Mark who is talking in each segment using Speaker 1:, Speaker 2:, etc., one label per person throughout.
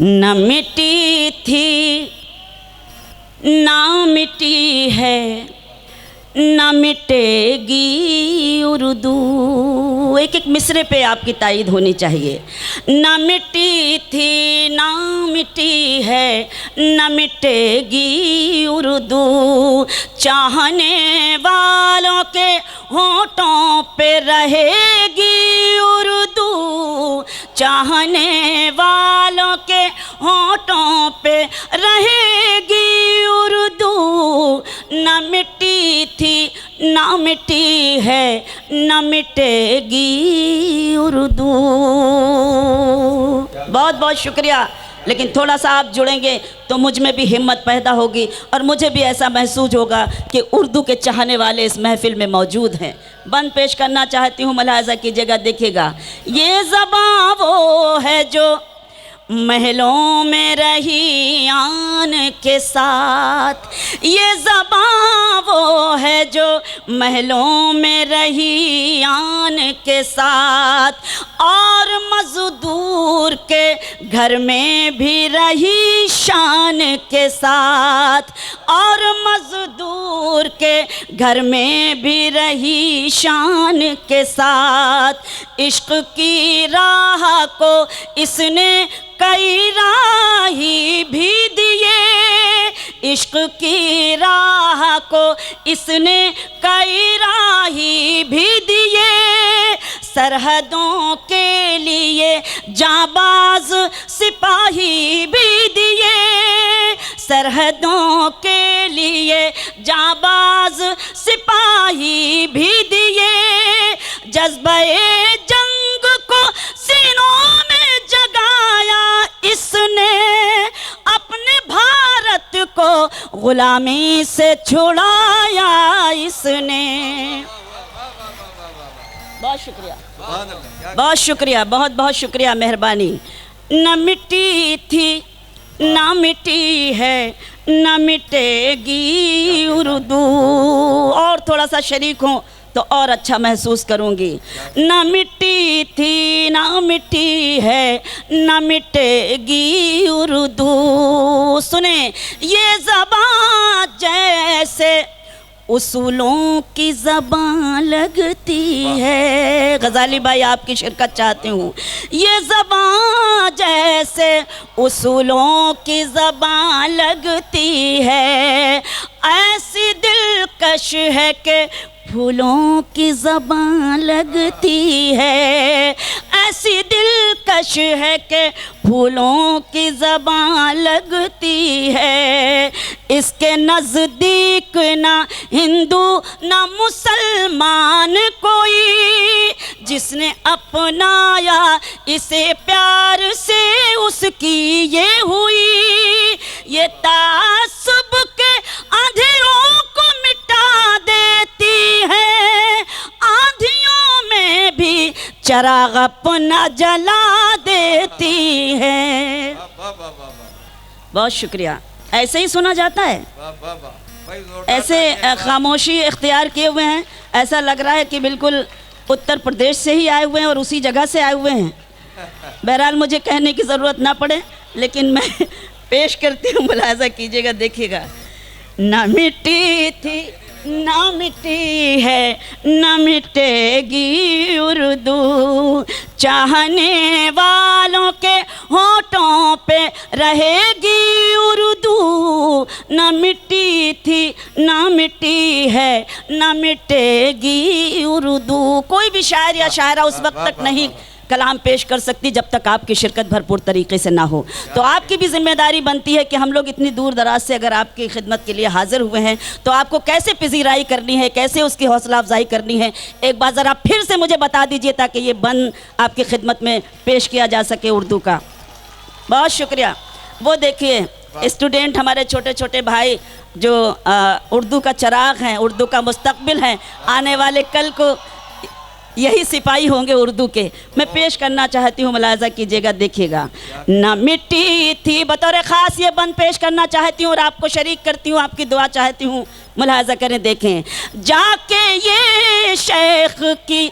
Speaker 1: نہ مٹی تھی نہ مٹی ہے نہ مٹے گی اردو. ایک ایک مصرے پہ آپ کی تائید ہونی چاہیے. نہ مٹی تھی نہ مٹی ہے نہ مٹے گی اردو. چاہنے والوں کے ہونٹوں پہ رہے گی اردو. چاہنے والوں کے ہونٹوں پہ رہے گی اردو. نہ مٹی تھی نہ مٹی ہے نہ مٹے گی اردو. بہت بہت شکریہ. لیکن تھوڑا سا آپ جڑیں گے تو مجھ میں بھی ہمت پیدا ہوگی اور مجھے بھی ایسا محسوس ہوگا کہ اردو کے چاہنے والے اس محفل میں موجود ہیں. بند پیش کرنا چاہتی ہوں, ملاحظہ کیجیے گا, دیکھیے گا. یہ زباں وہ ہے جو محلوں میں رہی آن کے ساتھ. یہ زباں وہ ہے جو محلوں میں رہی آن کے ساتھ. اور مزدور کے گھر میں بھی رہی شان کے ساتھ. اور مزدور کے گھر میں بھی رہی شان کے ساتھ. عشق کی راہ کو اس نے کئی راہی بھی دیے. عشق کی راہ کو اس نے کئی راہی بھی دیے. سرحدوں کے لیے جانباز سپاہی بھی دیے. سرحدوں کے لیے جانباز سپاہی بھی دیے. جذبہ جنگ کو سینوں میں جگایا اس نے. اپنے بھارت کو غلامی سے چھڑایا اس نے. بہت شکریہ, بہت شکریہ, بہت بہت شکریہ, مہربانی. نہ مٹی تھی نہ مٹی ہے نہ مٹے گی اردو. اور تھوڑا سا شریک ہوں تو اور اچھا محسوس کروں گی. نہ مٹی تھی نہ مٹی ہے نہ مٹے گی اردو. سنیں, یہ زبان جیسے اصولوں کی زبان لگتی ہے. غزالی بھائی آپ کی شرکت چاہتی ہوں. یہ زبان جیسے اصولوں کی زبان لگتی ہے. ایسی دلکش ہے کہ پھولوں کی زبان لگتی ہے. ایسی دلکش ہے کہ پھولوں کی زبان لگتی ہے. اس کے نزدیک نہ ہندو نہ مسلمان کوئی. جس نے اپنایا اسے پیار سے اس کی یہ ہوئی. یہ تعصب کے اندھیروں کو مٹا دیتی ہے. آندھیوں میں بھی چراغ اپنا جلا دیتی ہے. بہت شکریہ. ایسے ہی سنا جاتا ہے, ایسے خاموشی اختیار کیے ہوئے ہیں. ایسا لگ رہا ہے کہ بالکل اتر پردیش سے ہی آئے ہوئے ہیں اور اسی جگہ سے آئے ہوئے ہیں. بہرحال مجھے کہنے کی ضرورت نہ پڑے, لیکن میں پیش کرتی ہوں, ملاحظہ کیجیے گا, دیکھیے گا. نہ مٹی تھی نہ مٹی ہے نہ مٹے گی اردو. چاہنے والوں کے ہونٹوں پہ رہے گی اردو. نہ مٹی تھی نہ مٹی ہے نہ مٹے گی اردو. کوئی بھی شاعر یا شاعرہ اس وقت تک نہیں کلام پیش کر سکتی جب تک آپ کی شرکت بھرپور طریقے سے نہ ہو. تو آپ کی بھی ذمہ داری بنتی ہے کہ ہم لوگ اتنی دور دراز سے اگر آپ کی خدمت کے لیے حاضر ہوئے ہیں تو آپ کو کیسے پذیرائی کرنی ہے, کیسے اس کی حوصلہ افزائی کرنی ہے. ایک بار ذرا پھر سے مجھے بتا دیجئے تاکہ یہ بند آپ کی خدمت میں پیش کیا جا سکے اردو کا. بہت شکریہ. وہ دیکھیے اسٹوڈنٹ ہمارے چھوٹے چھوٹے بھائی جو اردو کا چراغ ہیں, اردو کا مستقبل ہیں, آنے والے کل کو یہی سپاہی ہوں گے اردو کے. میں پیش کرنا چاہتی ہوں, ملاحظہ کیجیے گا, دیکھیے گا. نہ مٹی تھی, بطور خاص یہ بند پیش کرنا چاہتی ہوں اور آپ کو شریک کرتی ہوں, آپ کی دعا چاہتی ہوں. ملاحظہ کریں, دیکھیں. جا کے یہ شیخ کی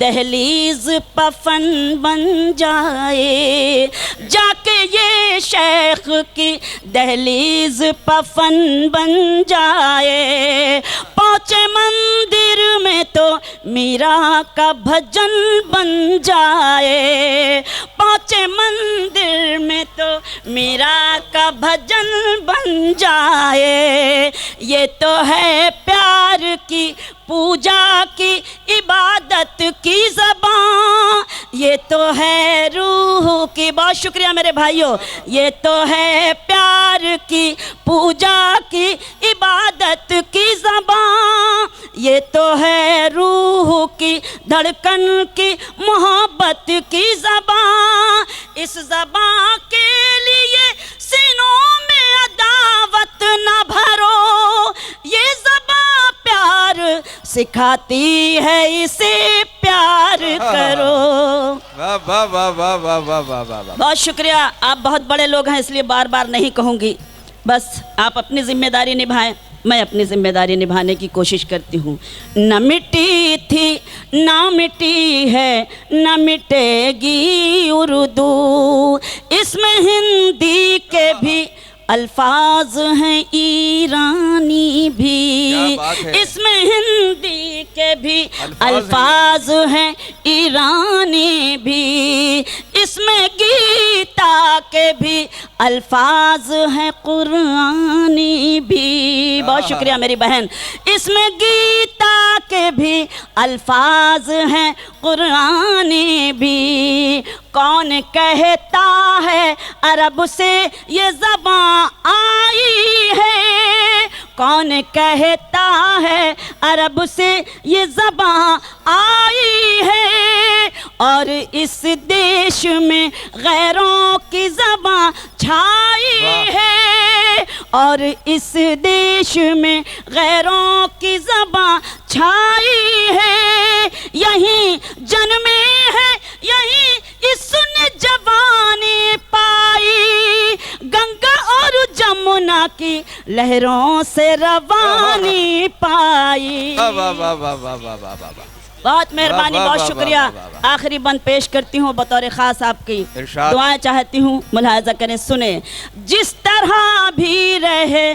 Speaker 1: دہلیز پفن بن جائے, جا کے یہ شیخ کی دہلیز پفن بن جائے، پہنچے مندر میں تو میرا کا بھجن بن جائے، پہنچے مندر میں تو میرا کا بھجن بن جائے، یہ تو ہے پیار کی پوجا کی عبادت کی زبان، یہ تو ہے روح کی، بہت شکریہ میرے بھائیوں، یہ تو ہے پیار کی پوجا کی عبادت کی زبان، یہ تو ہے روح کی دھڑکن کی محبت کی زبان، اس زبان کے لیے سینوں میں عداوت نہ بھرو، یہ زبان پیار سکھاتی ہے اسے پیار کرو۔
Speaker 2: واہ واہ واہ واہ واہ واہ واہ واہ۔
Speaker 1: بہت شکریہ، آپ بہت بڑے لوگ ہیں اس لیے بار بار نہیں کہوں گی، بس آپ اپنی ذمہ داری نبھائیں، میں اپنی ذمہ داری نبھانے کی کوشش کرتی ہوں۔ نہ مٹی تھی نہ مٹی ہے نہ مٹے گی اردو، اس میں ہندی کے بھی الفاظ ہیں ایرانی بھی، اس میں ہندی کے بھی الفاظ ہیں ایرانی بھی، اس میں گیتا کے بھی الفاظ ہیں قرآنی بھی، بہت شکریہ میری بہن، اس میں گیتا کے بھی الفاظ ہیں قرآنی بھی، کون کہتا ہے عرب سے یہ زبان آئی ہے، کون کہتا ہے عرب سے یہ زبان آئی ہے، اور اس دیش میں غیروں کی زبان چھائی ہے، اور اس دیش میں غیروں کی زبان چھائی ہے، یہیں جنمے ہے یہیں اس نے جوانی پائی، گنگا اور جمنا کی لہروں سے روانی پائی۔ بہت مہربانی، بہت شکریہ۔ آخری بند پیش کرتی ہوں بطور خاص آپ کی دعائیں چاہتی ہوں، ملاحظہ کریں، سنیں۔ جس طرح بھی رہے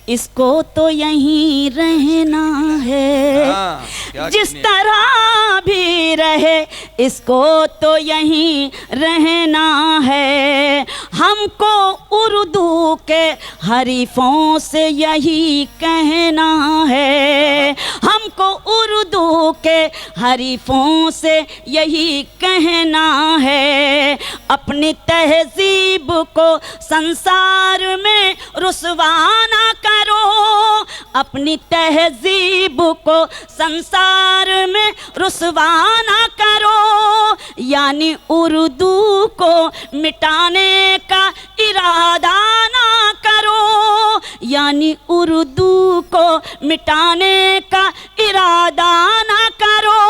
Speaker 1: اس کو تو یہیں رہنا ہے، جس طرح بھی رہے اس کو تو یہیں رہنا ہے، ہم کو اردو کے حریفوں سے یہی کہنا ہے، ہم کو اردو کے حریفوں سے یہی کہنا ہے، اپنی تہذیب کو سنسار میں رسوا نہ کرو، اپنی تہذیب کو سنسار میں رسوا نہ کرو، یعنی اردو کو مٹانے کا ارادہ نہ کرو، یعنی اردو کو مٹانے کا ارادہ نہ کرو،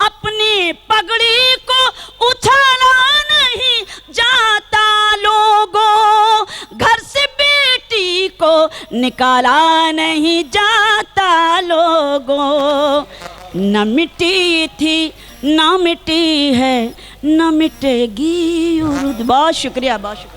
Speaker 1: اپنی پگڑی کو اچھالا نہیں جاتا لوگوں، گھر سے بیٹی کو نکالا نہیں جاتا لوگوں، نہ مٹی تھی نہ مٹی ہے نہ مٹے گی اردو۔ بہت شکریہ، بہت شکریہ۔